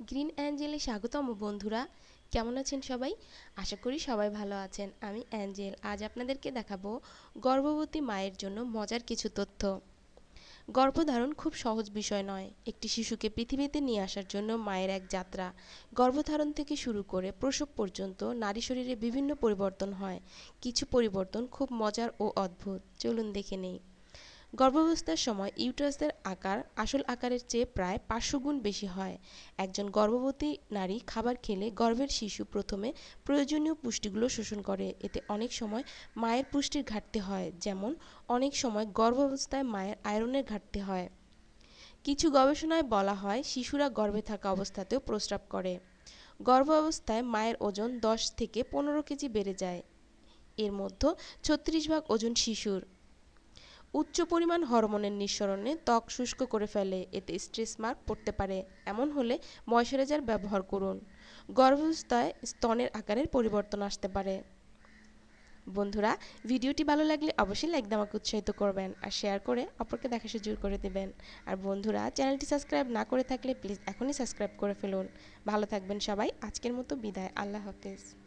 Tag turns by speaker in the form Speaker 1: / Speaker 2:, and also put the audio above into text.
Speaker 1: Green অ্যাঞ্জেলে স্বাগতম বন্ধুরা। কেমন আছেন সবাই? আশা করি সবাই ভালো আছেন। আমি অ্যাঞ্জেল। আজ আপনাদেরকে দেখাবো গর্ভবতী মায়ের জন্য মজার কিছু তথ্য। গর্ভধারণ খুব সহজ বিষয় নয়। একটি শিশুকে পৃথিবীতে নিয়ে আসার জন্য মায়ের এক যাত্রা। গর্ভধারণ থেকে শুরু করে প্রসব পর্যন্ত নারী শরীরে বিভিন্ন পরিবর্তন হয়। কিছু পরিবর্তন খুব মজার ও অদ্ভুত। চলুন দেখে নেই। গর্ভাবস্থার সময় ইউটারাসের আকার আসল আকারের চেয়ে প্রায় 500 গুণ বেশি হয়। একজন গর্ভবতী নারী খাবার খেলে গর্ভের শিশু প্রথমে প্রয়োজনীয় পুষ্টিগুলো শোষণ করে। এতে অনেক সময় মায়ের পুষ্টির ঘাটতি হয়, যেমন অনেক সময় গর্ভাবস্থায় মায়ের আয়রনের ঘাটতি হয়। কিছু গবেষণায় বলা হয় শিশুরা গর্ভে থাকা অবস্থাতেও প্রস্রাব করে। গর্ভ অবস্থায় মায়ের ওজন 10 থেকে 15 কেজি বেড়ে যায়। এর মধ্যে 36 ভাগ ওজন শিশুর। উচ্চ পরিমাণ হরমোনের নিঃসরণে ত্বক শুষ্ক করে ফেলে, এতে স্ট্রেস মার্ক পড়তে পারে। এমন হলে ময়শ্চারাইজার ব্যবহার করুন। গর্ভাবস্থায় স্তনের আকারের পরিবর্তন আসতে পারে। বন্ধুরা, ভিডিওটি ভালো লাগলে অবশ্যই লাইক দিয়ে আমাকে উৎসাহিত করবেন আর শেয়ার করে অপরকে দেখা সুযোগ করে দেবেন। আর বন্ধুরা, চ্যানেলটি সাবস্ক্রাইব না করে থাকলে প্লিজ এখনই সাবস্ক্রাইব করে ফেলুন। ভালো থাকবেন সবাই। আজকের মতো বিদায়। আল্লাহ হাফেজ।